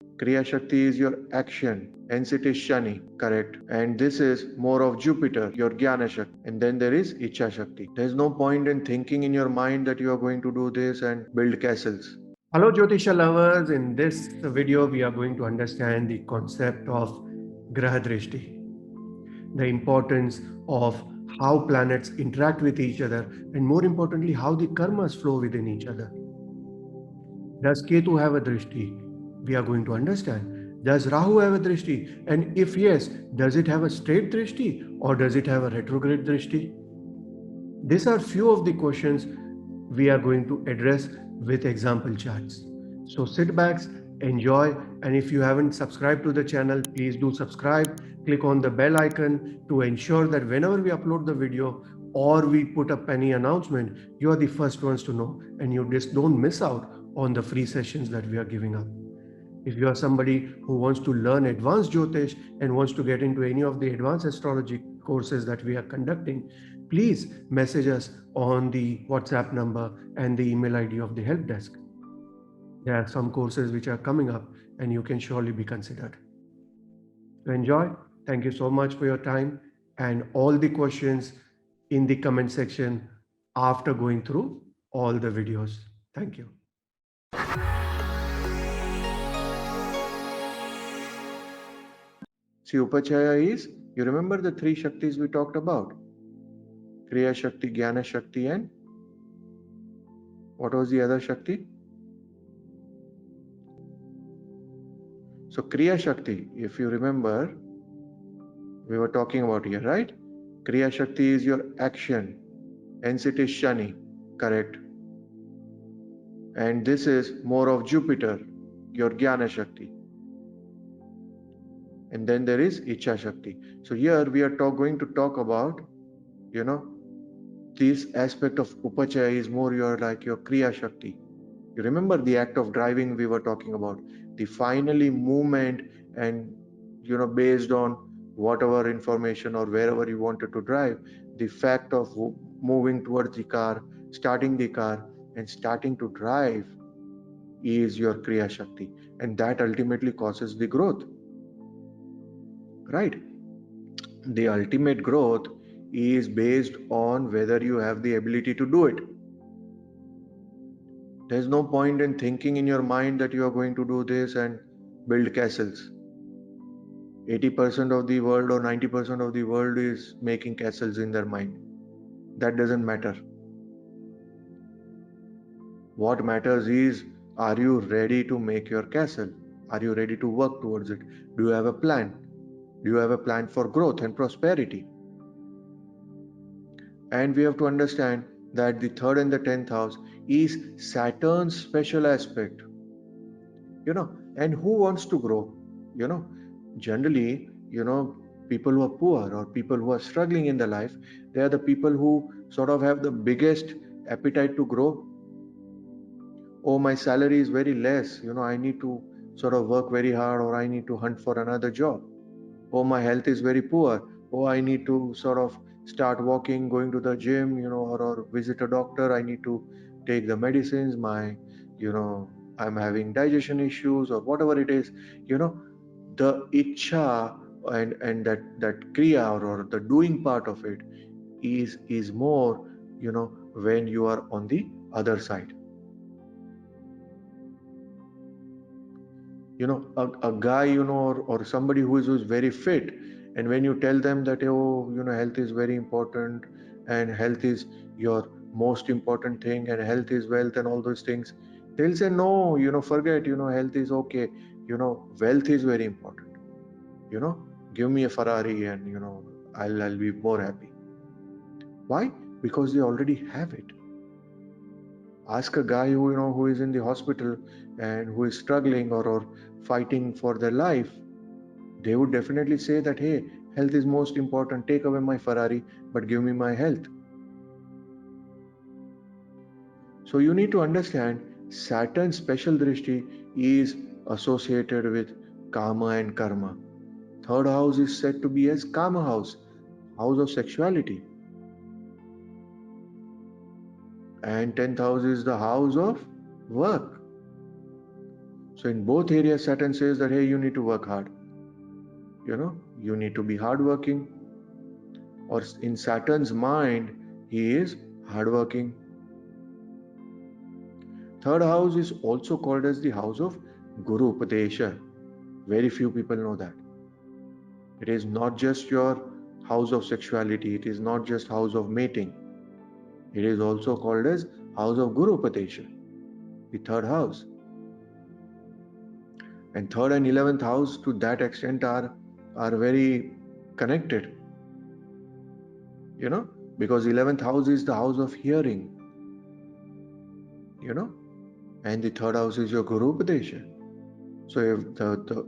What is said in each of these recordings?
Kriya Shakti is your action, hence it is Shani, correct? And this is more of Jupiter, your Jnana Shakti. And then there is Ichha Shakti. There's no point in thinking in your mind that you are going to do this and build castles. Hello Jyotisha lovers, in this video we are going to understand the concept of Graha Drishti, the importance of how planets interact with each other, and more importantly how the karmas flow within each other. Does Ketu have a Drishti? We are going to understand. Does Rahu have a Drishti? And if yes, does it have a straight Drishti or does it have a retrograde Drishti? These are few of the questions we are going to address with example charts. So sit back, enjoy, and if you haven't subscribed to the channel, please do subscribe. Click on the bell icon to ensure that whenever we upload the video or we put up any announcement, you are the first ones to know and you just don't miss out on the free sessions that we are giving up. If you are somebody who wants to learn advanced Jyotish and wants to get into any of the advanced astrology courses that we are conducting, please message us on the WhatsApp number and the email ID of the help desk. There are some courses which are coming up and you can surely be considered. So enjoy. Thank you so much for your time and all the questions in the comment section after going through all the videos. Thank you. See, Upachaya is, you remember the three Shaktis we talked about? Kriya Shakti, Jnana Shakti, and what was the other Shakti? So Kriya Shakti, if you remember, we were talking about here, right? Kriya Shakti is your action, hence it is Shani, correct? And this is more of Jupiter, your Jnana Shakti. And then there is Ichha Shakti. So here we are going to talk about, this aspect of Upachaya is more your Kriya Shakti. You remember the act of driving we were talking about, the finally movement, and based on whatever information or wherever you wanted to drive, the fact of moving towards the car, starting the car and starting to drive is your Kriya Shakti, and that ultimately causes the growth, right? The ultimate growth is based on whether you have the ability to do it. There's no point in thinking in your mind that you are going to do this and build castles. 80% of the world or 90% of the world is making castles in their mind. That doesn't matter. What matters is, are you ready to make your castle? Are you ready to work towards it? Do you have a plan? Do you have a plan for growth and prosperity? And we have to understand that the third and the 10th house is Saturn's special aspect. And who wants to grow? Generally, people who are poor or people who are struggling in their life, they are the people who sort of have the biggest appetite to grow. Oh, my salary is very less, I need to sort of work very hard, or I need to hunt for another job. Oh, my health is very poor. Oh, I need to sort of start walking, going to the gym, or visit a doctor. I need to take the medicines. I'm having digestion issues or whatever it is. The ichha and that kriya or the doing part of it is more, when you are on the other side. A guy, or somebody who is very fit, and when you tell them that, oh, health is very important and health is your most important thing and health is wealth and all those things, they'll say, no, forget, health is okay, wealth is very important. Give me a Ferrari and I'll be more happy. Why? Because they already have it. Ask a guy who is in the hospital and who is struggling or fighting for their life. They would definitely say that, hey, health is most important. Take away my Ferrari, but give me my health. So you need to understand, Saturn's special drishti is associated with Kama and Karma. Third house is said to be as Kama house of sexuality. And 10th house is the house of work. So in both areas, Saturn says that, hey, you need to work hard. You need to be hardworking. Or in Saturn's mind, he is hardworking. Third house is also called as the house of Guru Upadesha. Very few people know that. It is not just your house of sexuality, it is not just house of mating. It is also called as house of Guru Upadesha, the third house. And third and 11th house to that extent are very connected, because 11th house is the house of hearing, and the third house is your Guru Upadesha. So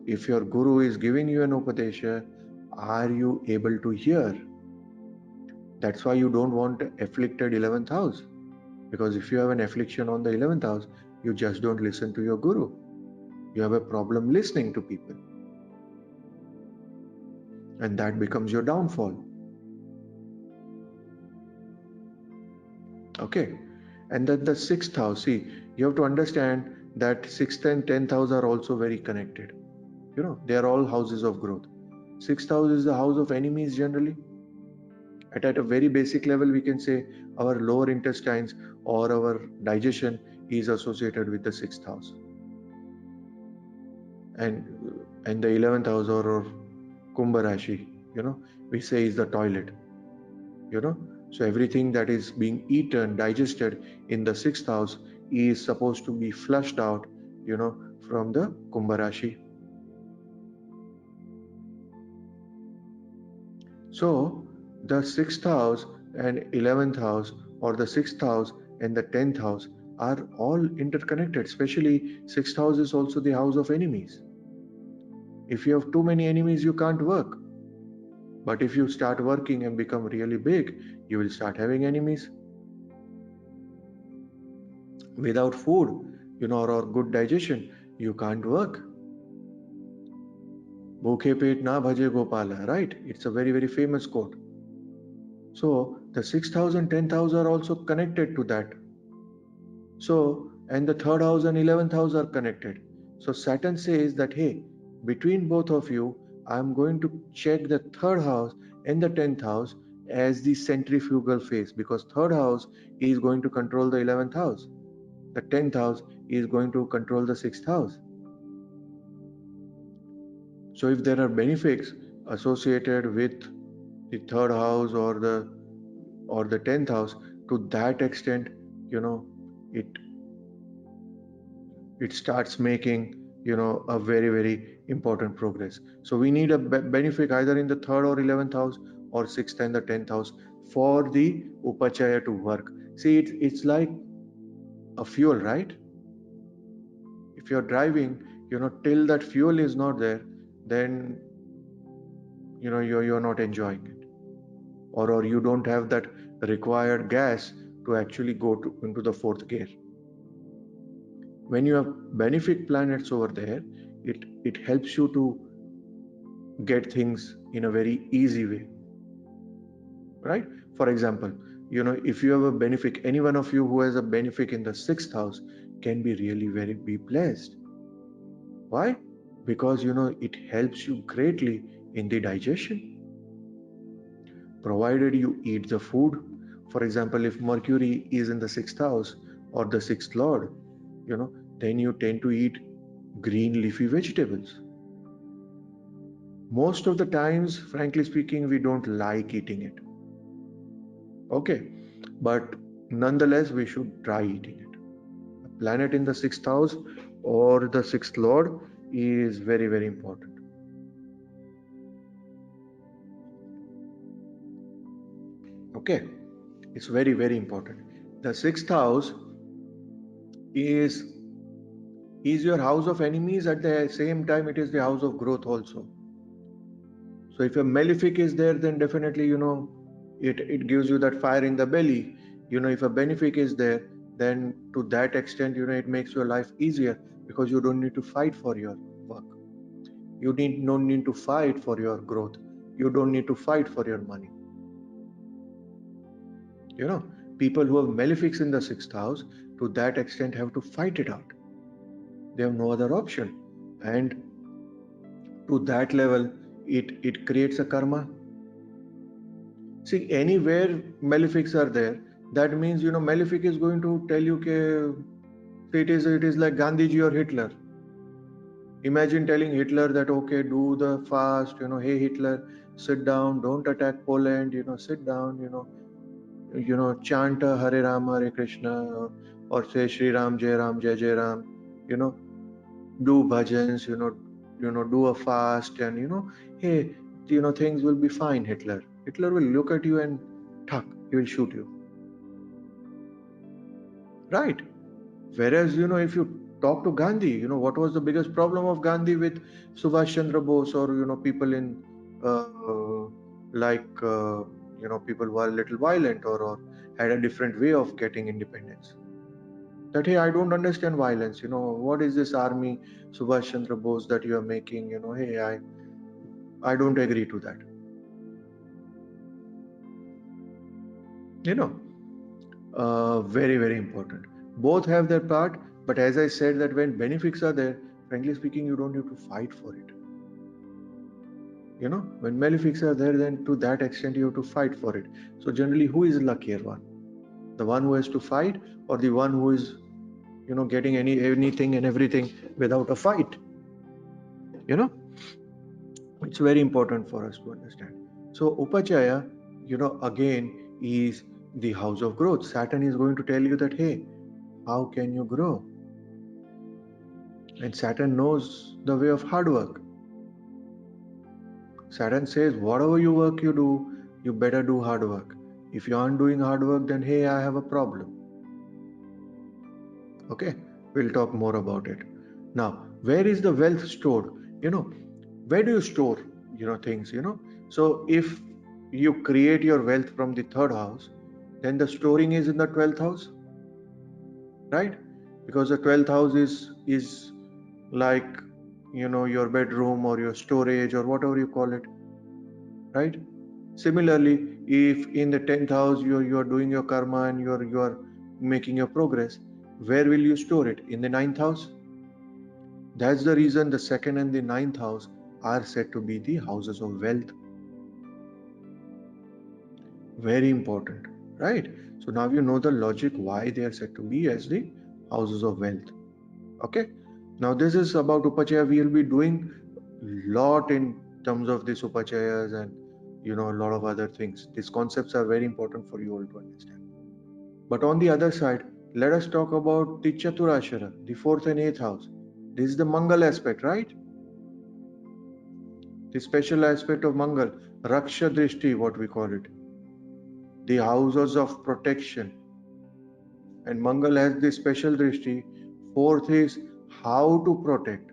if your Guru is giving you an Upadesha, are you able to hear? That's why you don't want afflicted 11th house, because if you have an affliction on the 11th house, you just don't listen to your Guru. You have a problem listening to people, and that becomes your downfall. Okay. And then the 6th house, see, you have to understand that 6th and 10th house are also very connected. They are all houses of growth. 6th house is the house of enemies generally. At a very basic level, we can say our lower intestines or our digestion is associated with the 6th house. And the 11th house or Kumbha Rashi, we say is the toilet. So everything that is being eaten, digested in the 6th house is supposed to be flushed out, from the Kumbha Rashi. So the 6th house and 11th house, or the 6th house and the 10th house, are all interconnected. Especially 6th house is also the house of enemies. If you have too many enemies, you can't work. But if you start working and become really big, you will start having enemies. Without food, or good digestion, you can't work. Bhukhe pet na bhaje Gopala, right? It's a very, very famous quote. So the 6th house and 10th house are also connected to that. So, and the 3rd house and 11th house are connected. So Saturn says that, hey, between both of you, I'm going to check the 3rd house and the 10th house as the centrifugal phase, because 3rd house is going to control the 11th house. The 10th house is going to control the 6th house. So if there are benefics associated with the 3rd house or the 10th house, to that extent, it starts making a very, very important progress. So we need a benefic either in the 3rd or 11th house or 6th and the 10th house for the upachaya to work. See, it's like a fuel, right? If you're driving, till that fuel is not there, then you're not enjoying it, or you don't have that required gas to actually go into the 4th gear. When you have benefic planets over there, it helps you to get things in a very easy way, right? For example, if you have a benefic, any one of you who has a benefic in the 6th house can be really very be blessed. Why? Because it helps you greatly in the digestion, provided you eat the food. For example, if Mercury is in the 6th house or the 6th lord, then you tend to eat green leafy vegetables. Most of the times, frankly speaking, we don't like eating it. Okay, but nonetheless, we should try eating it. A planet in the 6th house or the 6th lord is very, very important. Okay, it's very, very important. The 6th house is your house of enemies. At the same time, it is the house of growth also. So if a malefic is there, then definitely it gives you that fire in the belly. If a benefic is there, then to that extent it makes your life easier, because you don't need to fight for your work. You don't need to fight for your growth. You don't need to fight for your money. People who have malefics in the 6th house, to that extent, have to fight it out. They have no other option. And to that level, it creates a karma. See, anywhere malefics are there, that means malefic is going to tell you it is like Gandhiji or Hitler. Imagine telling Hitler that, okay, do the fast, hey Hitler, sit down, don't attack Poland, sit down, chant Hare Ram, Hare Krishna, or say Shri Ram, Jai Ram, you know, do bhajans, do a fast, and hey, things will be fine, Hitler. Hitler will look at you and tuck, he will shoot you. Right? Whereas, if you talk to Gandhi, what was the biggest problem of Gandhi with Subhash Chandra Bose, or, people in, like, people who are a little violent, or had a different way of getting independence. That, hey, I don't understand violence, what is this army, Subhash Chandra Bose, that you are making, hey, I don't agree to that. Very, very important. Both have their part, but as I said, that when benefits are there, frankly speaking, you don't need to fight for it. When malefics are there, then to that extent you have to fight for it. So generally, who is the luckier one? The one who has to fight, or the one who is, getting anything and everything without a fight? It's very important for us to understand. So Upachaya, again, is the house of growth. Saturn is going to tell you that, hey, how can you grow? And Saturn knows the way of hard work. Saturn says, whatever work you do, you better do hard work. If you aren't doing hard work, then hey, I have a problem. Okay, we'll talk more about it. Now, where is the wealth stored? Where do you store, things, So if you create your wealth from the third house, then the storing is in the 12th house, right? Because the 12th house is like, your bedroom or your storage or whatever you call it, right? Similarly, if in the 10th house you're doing your karma and you're making your progress, where will you store it? In the 9th house. That's the reason the 2nd and the 9th house are said to be the houses of wealth. Very important, right? So now you know the logic why they are said to be as the houses of wealth. Okay, now this is about Upachaya. We will be doing lot in terms of these Upachayas and a lot of other things. These concepts are very important for you all to understand. But on the other side, let us talk about the Chaturashara, the 4th and 8th house. This is the Mangal aspect, right? The special aspect of Mangal, Raksha Drishti, what we call it. The houses of protection. And Mangal has the special Drishti. 4th is how to protect.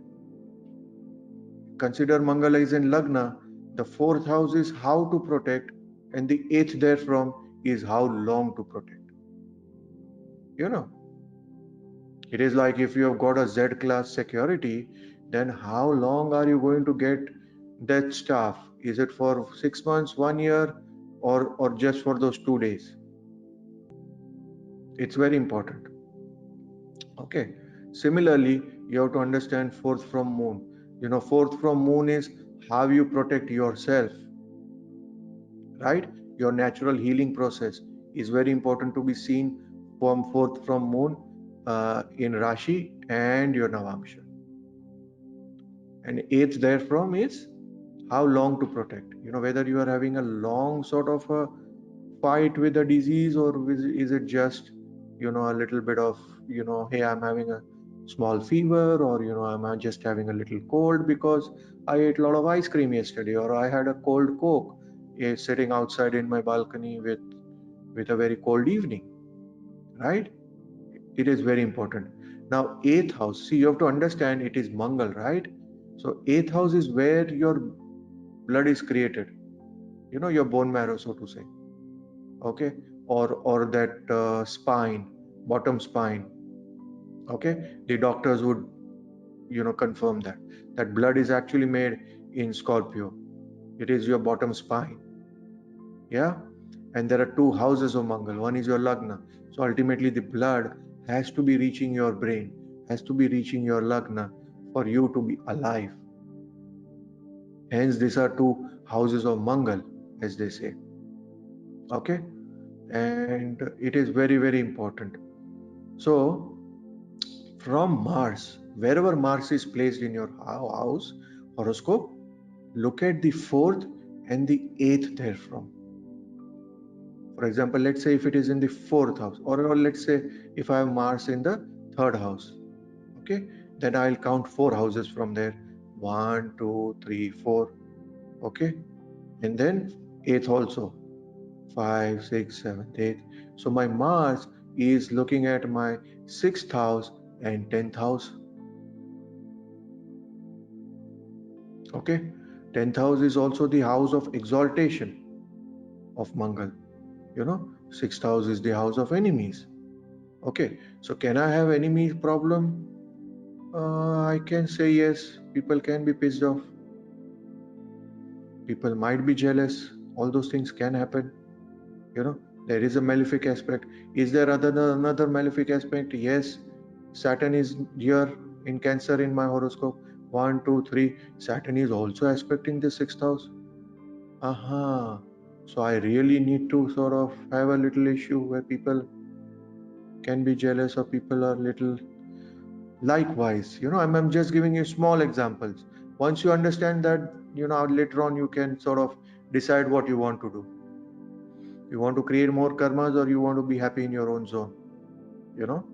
Consider Mangala is in Lagna. The 4th house is how to protect, and the 8th therefrom is how long to protect. It is like if you have got a Z class security, then how long are you going to get that staff? Is it for 6 months, 1 year, or just for those 2 days? It's very important. Okay. Similarly, you have to understand 4th from moon. 4th from moon is how you protect yourself, right? Your natural healing process is very important to be seen from 4th from moon in Rashi and your Navamsha. And 8th therefrom is how long to protect. Whether you are having a long sort of a fight with a disease, or is it just a little bit of hey, I'm having a small fever, or I'm just having a little cold because I ate a lot of ice cream yesterday, or I had a cold Coke sitting outside in my balcony with a very cold evening, right? It is very important. Now 8th house, see, you have to understand it is Mangal, right? So 8th house is where your blood is created, your bone marrow, so to say. Okay, or that spine, bottom spine. Okay, the doctors would confirm that blood is actually made in Scorpio. It is your bottom spine. Yeah, and there are 2 houses of Mangal. One is your Lagna. So ultimately the blood has to be reaching your brain. has to be reaching your Lagna for you to be alive. Hence, these are two houses of Mangal, as they say. Okay, and it is very, very important. So, from Mars, wherever Mars is placed in your house horoscope, look at the fourth and the eighth therefrom. For example, let's say if it is in the fourth house, or let's say if I have Mars in the third house, okay, then I'll count four houses from there. 1, 2, 3, 4. Okay, and then eighth also. 5, 6, 7, 8. So my Mars is looking at my sixth house and 10th house. Okay, 10th house is also the house of exaltation of Mangal. Sixth house is the house of enemies. Okay, so can I have enemy problem? I can say yes. People can be pissed off. People might be jealous. All those things can happen. There is a malefic aspect. Is there another malefic aspect? Yes. Saturn is here in Cancer in my horoscope. 1, 2, 3. Saturn is also aspecting the sixth house. Aha. So I really need to sort of have a little issue where people can be jealous or people are little likewise. I'm just giving you small examples. Once you understand that, later on you can sort of decide what you want to do. You want to create more karmas or you want to be happy in your own zone. You know,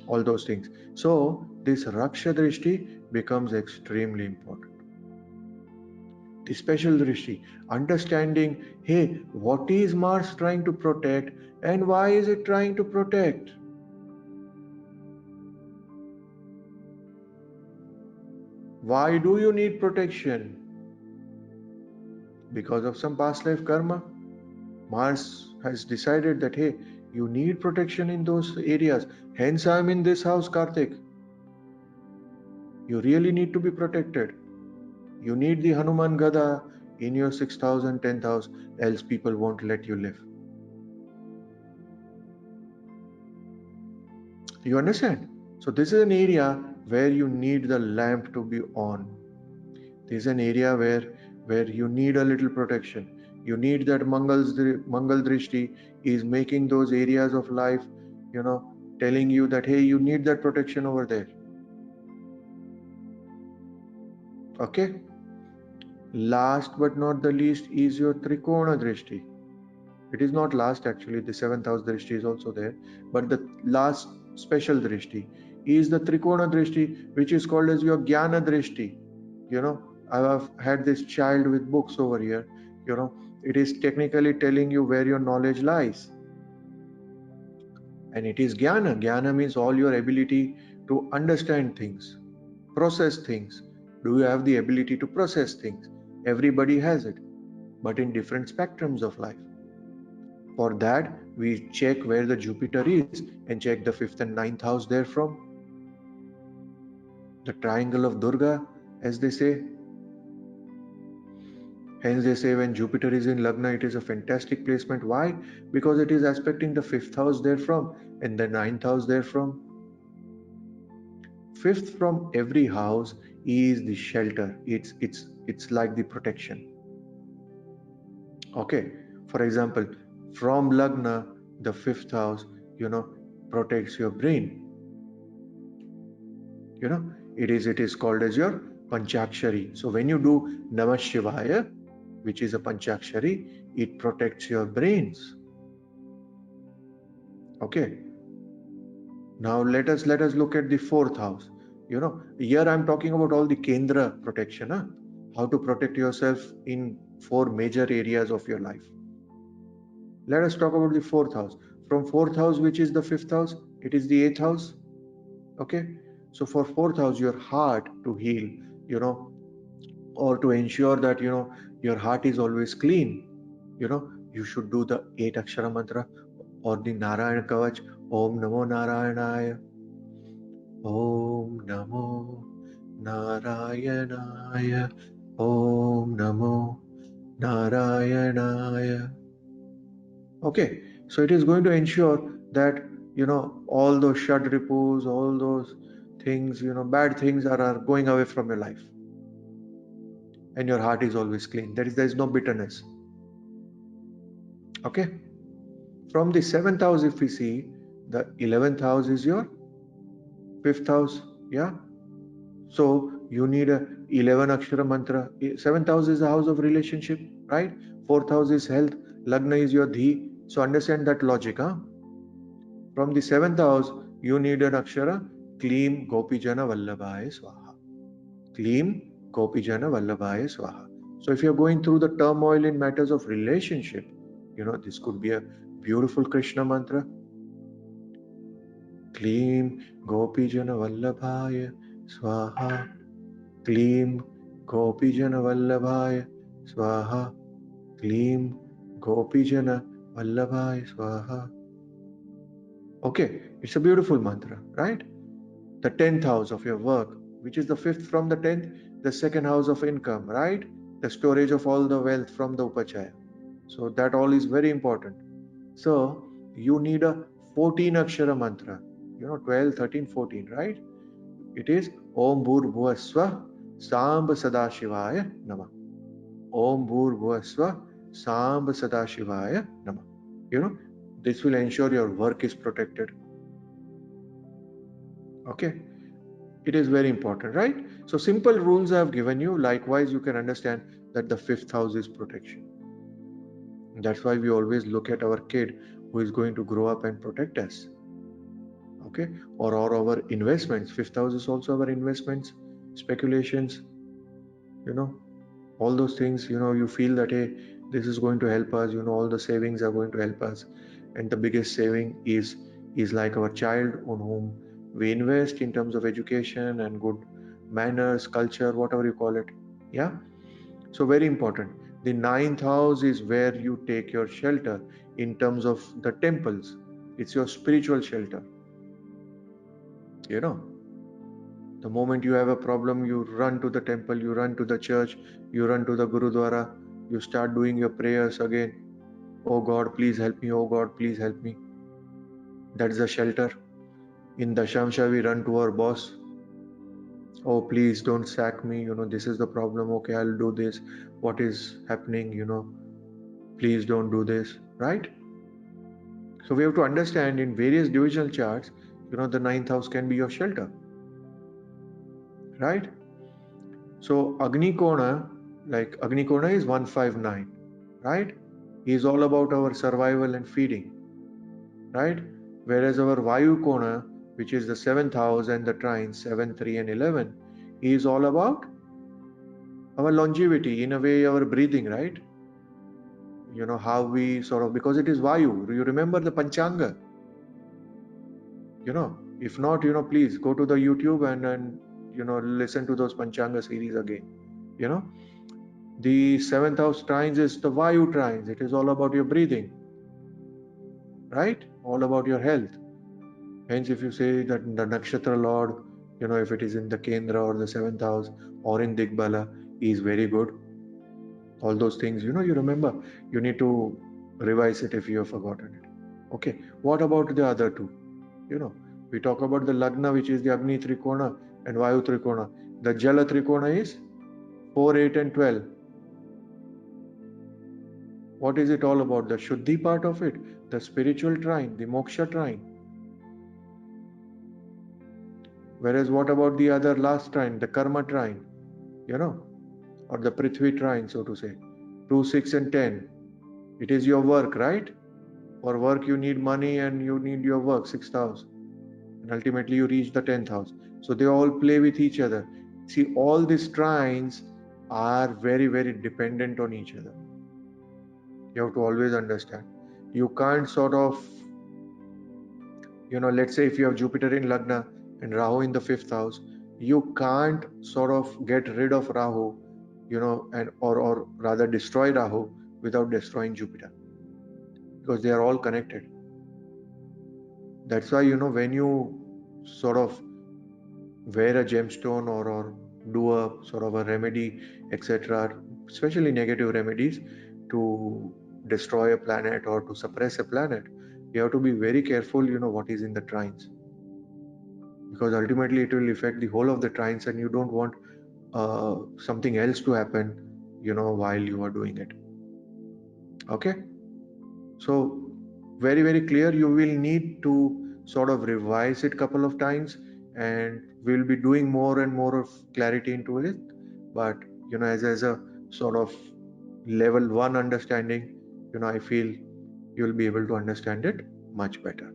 all those things. So this Raksha Drishti becomes extremely important. The special Drishti, understanding, hey, what is Mars trying to protect and why is it trying to protect? Why do you need protection? Because of some past life karma. Mars has decided that, hey, you need protection in those areas. Hence, I'm in this house, Karthik. You really need to be protected. You need the Hanuman Gada in your 6th house and 10th house, else people won't let you live. You understand? So, this is an area where you need the lamp to be on. This is an area where you need a little protection. You need that Mangal Drishti is making those areas of life, telling you that, hey, you need that protection over there. Okay? Last but not the least is your Trikona Drishti. It is not last actually, the 7th house Drishti is also there, but the last special Drishti is the Trikona Drishti, which is called as your Jnana Drishti. I have had this child with books over here. It is technically telling you where your knowledge lies. And it is Jnana. Jnana means all your ability to understand things, process things. Do you have the ability to process things? Everybody has it, but in different spectrums of life. For that, we check where the Jupiter is and check the 5th and 9th house therefrom. The triangle of Durga, as they say. Hence, they say when Jupiter is in Lagna, it is a fantastic placement. Why? Because it is aspecting the 5th house therefrom and the 9th house therefrom. 5th from every house is the shelter. It's like the protection. Okay. For example, from Lagna, the 5th house, protects your brain. It is called as your Panchakshari. So when you do Namah Shivaya, which is a Panchakshari, it protects your brains. Okay. Now let us look at the 4th house. Here I'm talking about all the Kendra protection, how to protect yourself in 4 major areas of your life. Let us talk about the 4th house. From 4th house, which is the 5th house, it is the 8th house. Okay. So for 4th house, your heart to heal, or to ensure that your heart is always clean, you should do the 8 Akshara mantra or the Narayana Kavach. Om Namo Narayanaya. Om Namo Narayanaya. Om Namo Narayanaya. Okay, so it is going to ensure that all those Shad Ripus, all those things, bad things are going away from your life, and your heart is always clean. There is no bitterness. Okay. From the seventh house, if we see, the 11th house is your fifth house. Yeah. So you need a 11 Akshara mantra. Seventh house is the house of relationship, right? Fourth house is health. Lagna is your dhi. So understand that logic, huh? From the seventh house, you need an Akshara. Kleem Gopijana Vallabhaya Swaha. Kleem Gopijana Vallabhaya Swaha. So if you're going through the turmoil in matters of relationship, this could be a beautiful Krishna mantra. Kleem Gopijana Vallabhaya Swaha. Kleem Gopijana Vallabhaya Swaha. Kleem Gopijana Vallabhaya Swaha. Okay, it's a beautiful mantra, right? The 10th house of your work, which is the fifth from the 10th, the second house of income, right? The storage of all the wealth from the Upachaya. So that all is very important. So you need a 14 Akshara mantra, 12, 13, 14, right? It is Om Bhur Bhuvaswa Samb Sadashivaya Nama. Om Bhur Bhuvaswa Samb Sadashivaya Nama. This will ensure your work is protected. Okay. It is very important, right? So simple rules I have given you. Likewise, you can understand that the fifth house is protection. That's why we always look at our kid who is going to grow up and protect us. Okay, or our investments. Fifth house is also our investments, speculations. All those things. You feel that, hey, this is going to help us. All the savings are going to help us, and the biggest saving is like our child on whom we invest in terms of education and good manners, culture, whatever you call it. Yeah. So very important. The ninth house is where you take your shelter in terms of the temples. It's your spiritual shelter. The moment you have a problem, you run to the temple, you run to the church, you run to the Gurudwara, you start doing your prayers again. Oh God, please help me. Oh God, please help me. That's the shelter. In Dashamsha, we run to our boss. Oh, please don't sack me. This is the problem. Okay, I'll do this. What is happening? Please don't do this. Right? So we have to understand in various divisional charts, the ninth house can be your shelter. Right? So Agni Kona, like Agni Kona is 159. Right? He is all about our survival and feeding. Right? Whereas our Vayu Kona, which is the seventh house and the trines 7, 3, and 11, is all about our longevity, in a way, our breathing, right? How we sort of, because it is Vayu. You remember the Panchanga? If not, please go to the YouTube and listen to those Panchanga series again. The seventh house trines is the Vayu trines. It is all about your breathing, right? All about your health. Hence, if you say that the Nakshatra Lord, if it is in the Kendra or the seventh house or in Digbala, is very good. All those things, you remember. You need to revise it if you have forgotten it. Okay. What about the other two? We talk about the Lagna, which is the Agni Trikona and Vayu Trikona. The Jala Trikona is 4, 8, and 12. What is it all about? The Shuddhi part of it, the spiritual trine, the Moksha trine. Whereas what about the other last trine, the Karma trine, or the Prithvi trine, so to say. 2, 6, and 10. It is your work, right? For work, you need money and you need your work, 6th house. And ultimately, you reach the 10th house. So they all play with each other. See, all these trines are very, very dependent on each other. You have to always understand. You can't sort of, let's say if you have Jupiter in Lagna and Rahu in the 5th house, you can't sort of get rid of Rahu, and or rather destroy Rahu without destroying Jupiter, because they are all connected. That's why, when you sort of wear a gemstone or do a sort of a remedy, etc., especially negative remedies to destroy a planet or to suppress a planet, you have to be very careful, what is in the trines. because ultimately it will affect the whole of the trines, and you don't want something else to happen, while you are doing it. Okay, so very clear. You will need to sort of revise it couple of times, and we'll be doing more and more of clarity into it. But as a sort of level 1 understanding, I feel you'll be able to understand it much better.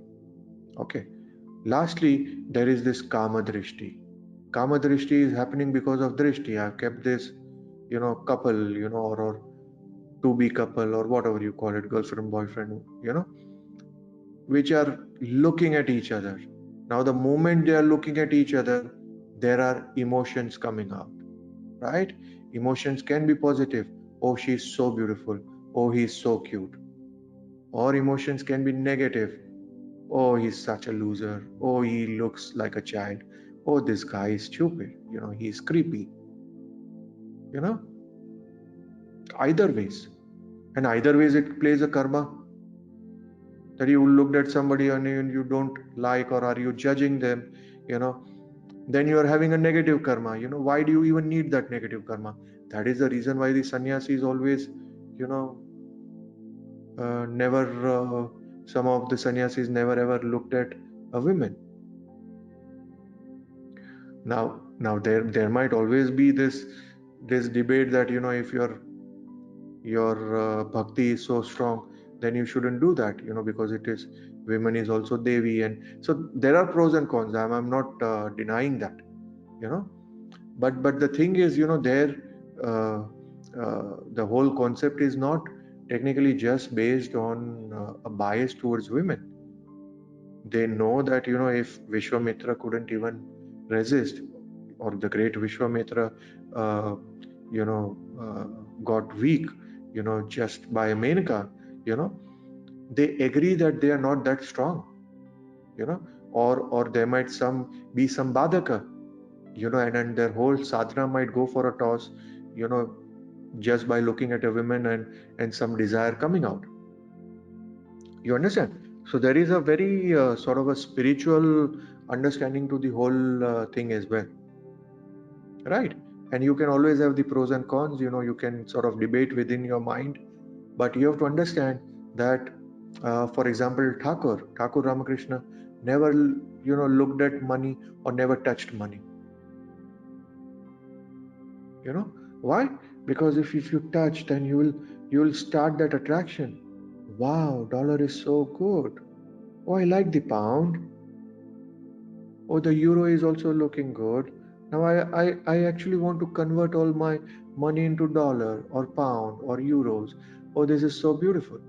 Okay, lastly, there is this kama drishti. Kama drishti is happening because of drishti. I've kept this couple, or to be couple, or whatever you call it, girlfriend, boyfriend, which are looking at each other. Now the moment they are looking at each other, there are emotions coming out, right? Emotions can be positive. Oh, she's so beautiful. Oh, he's so cute. Or emotions can be negative. Oh, he's such a loser. Oh, he looks like a child. Oh, this guy is stupid. He's creepy. you know Either ways. And either ways it plays a karma, that you looked at somebody and you don't like, or are you judging them, you know then you are having a negative karma. Why do you even need that negative karma? That is the reason why the sannyasis always, you know never some of the sannyasis never ever looked at a woman. Now there might always be this debate that, if your bhakti is so strong, then you shouldn't do that, because it is, women is also devi, and so there are pros and cons. I'm not denying that, you know but the thing is, there uh, the whole concept is not technically just based on a bias towards women. They know that, if Vishwamitra couldn't even resist, or the great Vishwamitra uh, you know uh, got weak, just by Menaka, you know they agree that they are not that strong, you know or there might be some badaka, and their whole sadhana might go for a toss, you know just by looking at a woman, and some desire coming out. You understand? So there is a very sort of a spiritual understanding to the whole thing as well, right? And you can always have the pros and cons. You can sort of debate within your mind, but you have to understand that, for example, Thakur Ramakrishna never looked at money, or never touched money. Why? Because if you touch, then you will start that attraction. Wow, dollar is so good. Oh, I like the pound. Oh, the euro is also looking good. Now I actually want to convert all my money into dollar or pound or euros. Oh, this is so beautiful.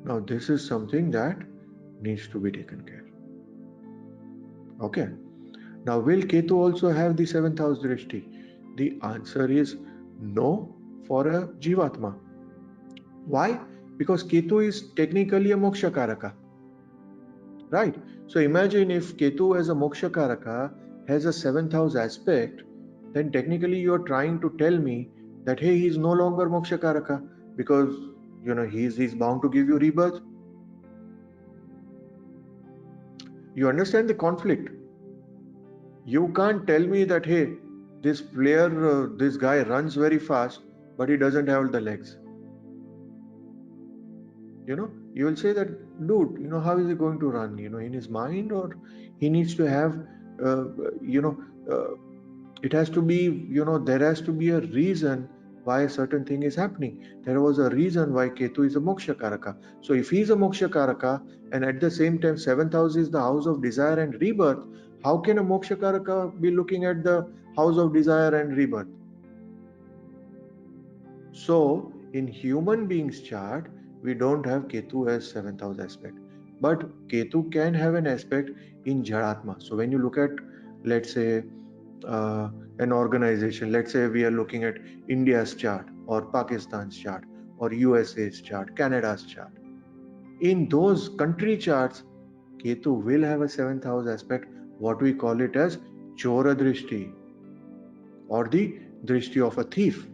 Now this is something that needs to be taken care. Okay. Now will Ketu also have the 7th house drishti? The answer is no, for a Jivatma. Why? Because Ketu is technically a moksha karaka. Right? So imagine if Ketu as a moksha karaka has a 7th house aspect, then technically you are trying to tell me that, hey, he's no longer moksha karaka, because he's bound to give you rebirth. You understand the conflict? You can't tell me that, hey, this player, this guy runs very fast, but he doesn't have the legs. You will say that, dude, how is he going to run? In his mind, or he needs to have, uh, you know, uh, it has to be, there has to be a reason why a certain thing is happening. There was a reason why Ketu is a moksha karaka. So if he is a moksha karaka, and at the same time 7th house is the house of desire and rebirth, how can a moksha karaka be looking at the house of desire and rebirth? So in human beings chart, we don't have Ketu as 7th house aspect, but Ketu can have an aspect in Jharatma. So when you look at, let's say, an organization, let's say we are looking at India's chart, or Pakistan's chart, or USA's chart, Canada's chart. In those country charts, Ketu will have a 7th house aspect, what we call it as Chora Drishti, or the Drishti of a thief.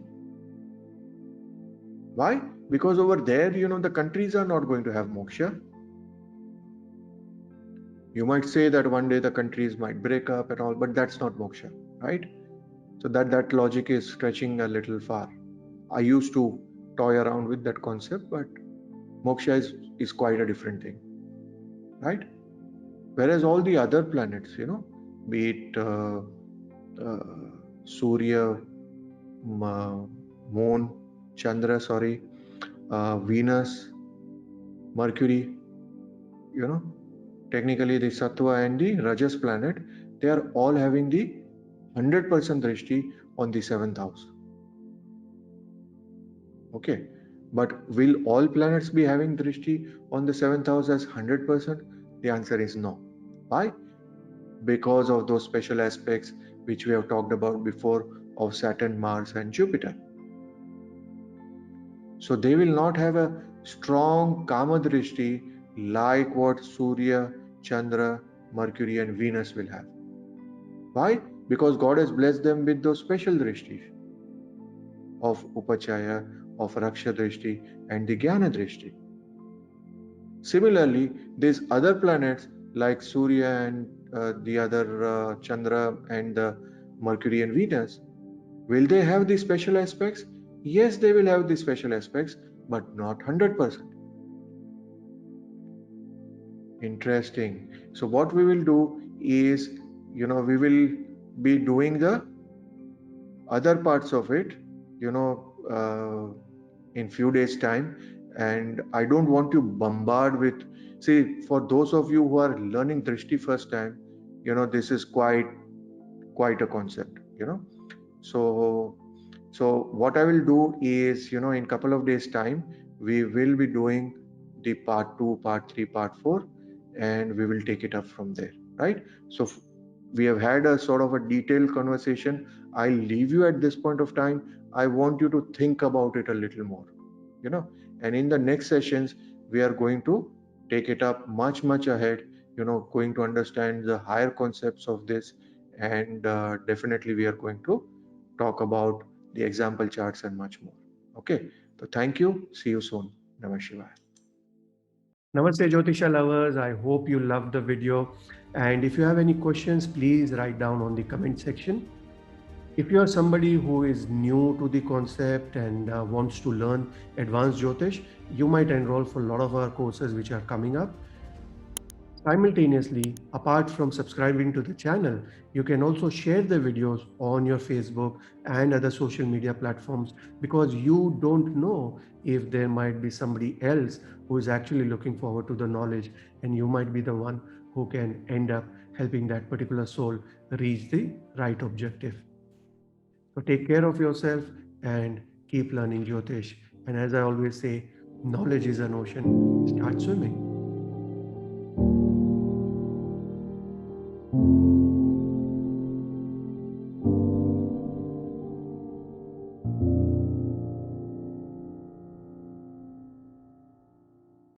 Why? Because over there, the countries are not going to have moksha. You might say that one day the countries might break up and all, but that's not moksha, right? So that logic is stretching a little far. I used to toy around with that concept, but moksha is quite a different thing, right? Whereas all the other planets, be it Surya, Moon, Chandra, sorry, Venus, Mercury, you know, technically the Sattva and the Rajas planet, they are all having the 100% drishti on the 7th house. Okay, but will all planets be having drishti on the 7th house as 100%? The answer is no. Why? Because of those special aspects which we have talked about before of Saturn, Mars, and Jupiter. So they will not have a strong Kama drishti like what Surya, Chandra, Mercury, and Venus will have. Why? Because God has blessed them with those special drishtis of Upachaya, of Raksha drishti, and the Jnana drishti. Similarly, these other planets like Surya and the other Chandra and Mercury and Venus, will they have these special aspects? Yes, they will have these special aspects, but not 100%. Interesting. So what we will do is, we will be doing the other parts of it, in few days time. And I don't want to bombard with, see, for those of you who are learning drishti first time, this is quite a concept, so what I will do is, in couple of days time, we will be doing the part 2, part 3, part 4, and we will take it up from there, right? So we have had a sort of a detailed conversation. I'll leave you at this point of time. I want you to think about it a little more, and in the next sessions, we are going to take it up much ahead, going to understand the higher concepts of this, and definitely we are going to talk about the example charts and much more. Okay, so thank you. See you soon. Namah Shivaya. Namaste Jyotisha lovers, I hope you loved the video, and if you have any questions, please write down on the comment section. If you are somebody who is new to the concept and wants to learn advanced Jyotish, you might enroll for a lot of our courses which are coming up. Simultaneously, apart from subscribing to the channel, you can also share the videos on your Facebook and other social media platforms, because you don't know if there might be somebody else who is actually looking forward to the knowledge, and you might be the one who can end up helping that particular soul reach the right objective. So take care of yourself and keep learning Jyotish. And as I always say, knowledge is an ocean. Start swimming.